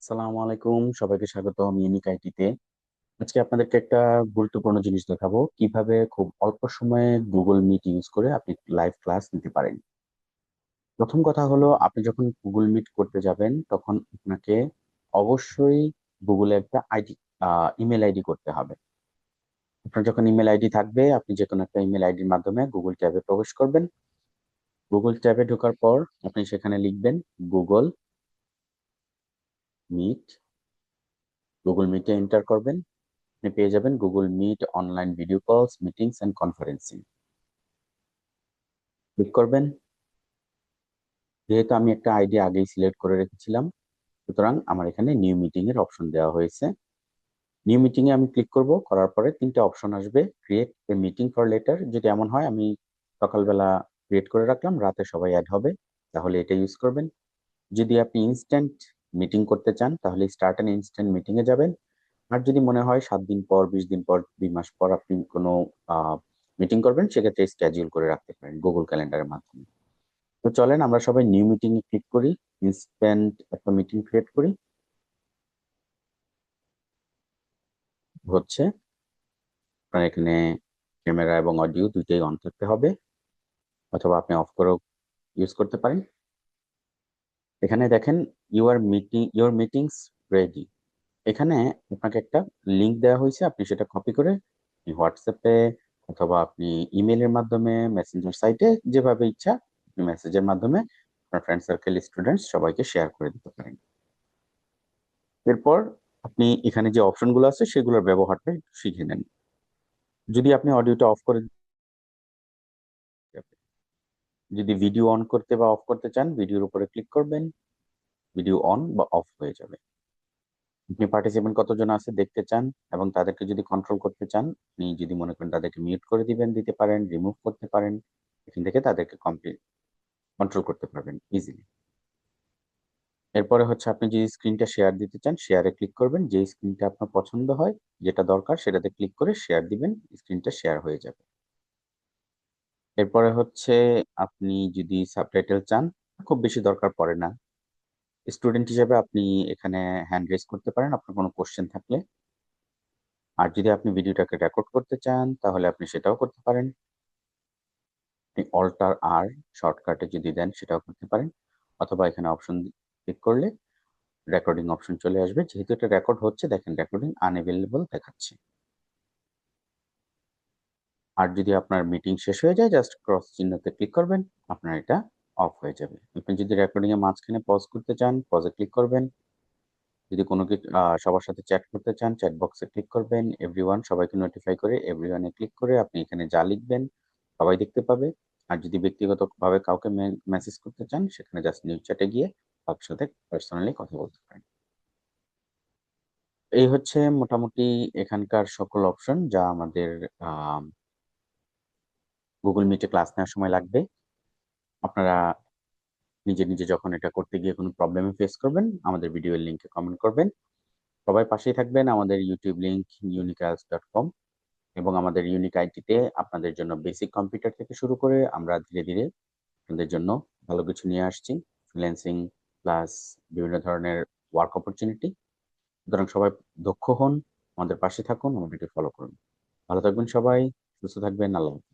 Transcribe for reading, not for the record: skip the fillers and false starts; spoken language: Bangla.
আসসালামু আলাইকুম, সবাইকে স্বাগতম ইউনিক আইটিতে। আজকে আপনাদেরকে একটা গুরুত্বপূর্ণ জিনিস দেখাবো, কিভাবে খুব অল্প সময়ে গুগল মিট ইউজ করে আপনি লাইভ ক্লাস নিতে পারেন। প্রথম কথা হলো, আপনি যখন গুগল মিট করতে যাবেন তখন আপনাকে অবশ্যই গুগলে একটা ইমেল আইডি করতে হবে। আপনার যখন ইমেল আইডি থাকবে, আপনি যে কোনো একটা ইমেল আইডির মাধ্যমে গুগল ট্যাবে প্রবেশ করবেন। গুগল ট্যাবে ঢোকার পর আপনি সেখানে লিখবেন গুগল মিট। গুগল মিটে এন্টার করবেন, আপনি পেয়ে যাবেন Google meet online video calls, meetings and conferencing. Click করবেন। যেহেতু আমি একটা আইডি আগেই সিলেক্ট করে রেখেছিলাম, সুতরাং আমার এখানে নিউ মিটিং এর অপশন দেওয়া হয়েছে। নিউ মিটিং এ আমি ক্লিক করব, করার পরে তিনটা অপশন আসবে। Create a meeting for letter, যদি এমন হয় আমি সকালবেলা ক্রিয়েট করে রাখলাম, রাতে সবাই অ্যাড হবে, তাহলে এটা ইউজ করবেন। যদি আপনি ইনস্ট্যান্ট মিটিং করতে চান তাহলে স্টার্ট এন ইনস্ট্যান্ট মিটিং এ যাবেন। আর যদি মনে হয় 7 দিন পর, 20 দিন পর, 2 মাস পর আপনি কোনো মিটিং করবেন, সেক্ষেত্রে স্কেডিউল করে রাখতে পারেন গুগল ক্যালেন্ডারের মাধ্যমে। তো চলেন আমরা সবাই নিউ মিটিং এ ক্লিক করি, ইনস্ট্যান্ট একটা মিটিং ক্রিয়েট করি। হচ্ছে আপনার এখানে ক্যামেরা এবং অডিও দুইটাই অন থাকতে হবে, অথবা আপনি অফ করেও ইউজ করতে পারেন। এখানে দেখেন ইউর মিটিংস রেডি। এখানে আপনাকে একটা লিংক দেওয়া হয়েছে, আপনি সেটা কপি করে হোয়াটসঅ্যাপে অথবা আপনি ইমেলের মাধ্যমে, মেসেঞ্জার সাইটে, যেভাবে ইচ্ছা আপনি মেসেজের মাধ্যমে আপনার ফ্রেন্ড সার্কেল, স্টুডেন্টস সবাইকে শেয়ার করে দিতে পারেন। এরপর আপনি এখানে যে অপশনগুলো আছে সেগুলোর ব্যবহারটা একটু শিখে নেন। যদি আপনি অডিওটা অফ করে যদি ভিডিও অন করতে বা অফ করতে চান, ভিডিওর উপরে ক্লিক করবেন, ভিডিও অন বা অফ হয়ে যাবে। আপনি পার্টিসিপেন্ট কতজন আছে দেখতে চান এবং তাদেরকে যদি কন্ট্রোল করতে চান, আপনি যদি মনে করেন তাদেরকে মিউট করে দিতে পারেন, রিমুভ করতে পারেন। এখান থেকে তাদেরকে কন্ট্রোল করতে পারবেন ইজিলি। এরপরে হচ্ছে আপনি যদি স্ক্রিনটা শেয়ার দিতে চান, শেয়ারে ক্লিক করবেন, যে স্ক্রিনটা আপনার পছন্দ হয়, যেটা দরকার সেটাতে ক্লিক করে শেয়ার দিবেন, স্ক্রিনটা শেয়ার হয়ে যাবে। এরপরে হচ্ছে আপনি যদি সাবটাইটেল চান, খুব বেশি দরকার পড়ে না। স্টুডেন্ট হিসেবে আপনি এখানে হ্যান্ড রেজ করতে পারেন আপনার কোনো কোশ্চেন থাকলে। আর যদি আপনি ভিডিওটাকে রেকর্ড করতে চান তাহলে আপনি সেটাও করতে পারেন। আপনি অল্টার আর শর্টকাটে যদি দেন সেটাও করতে পারেন, অথবা এখানে অপশন ক্লিক করলে রেকর্ডিং অপশন চলে আসবে। যেহেতু এটা রেকর্ড হচ্ছে, দেখেন রেকর্ডিং আনএভেলেবল দেখাচ্ছে। আর যদি আপনার মিটিং শেষ হয়ে যায়, জাস্ট ক্রস চিহ্নতে ক্লিক করবেন, আপনার এটা অফ হয়ে যাবে। আপনি যদি রেকর্ডিং এর মাঝখানে পজ করতে চান, পজে ক্লিক করবেন। যদি কোনো কিছু সবার সাথে চ্যাট করতে চান, চ্যাট বক্সে ক্লিক করবেন। এভরিওয়ান, সবাইকে নোটিফাই করে এভরিওয়ানে ক্লিক করে আপনি এখানে যা লিখবেন সবাই দেখতে পাবে। আর যদি ব্যক্তিগতভাবে কাউকে মেসেজ করতে চান, সেখানে জাস্ট নিউজ চ্যাটে গিয়ে তার সাথে পার্সোনালি কথা বলতে পারেন। এই হচ্ছে মোটামুটি এখানকার সকল অপশন যা আমাদের গুগল মিটে ক্লাস নেওয়ার সময় লাগবে। আপনারা নিজে নিজে যখন এটা করতে গিয়ে কোনো প্রবলেমে ফেস করবেন, আমাদের ভিডিওর লিঙ্কে কমেন্ট করবেন। সবাই পাশেই থাকবেন। আমাদের ইউটিউব লিঙ্ক unicals.com, এবং আমাদের ইউনিক আইটিতে আপনাদের জন্য বেসিক কম্পিউটার থেকে শুরু করে আমরা ধীরে ধীরে আপনাদের জন্য ভালো কিছু নিয়ে আসছি, ফ্রিল্যান্সিং প্লাস বিভিন্ন ধরনের ওয়ার্ক অপরচুনিটি। সুতরাং সবাই দক্ষ হন, আমাদের পাশে থাকুন, আমাদেরকে ফলো করুন। ভালো থাকবেন সবাই, সুস্থ থাকবেন, আল্লাহ হাফেজ।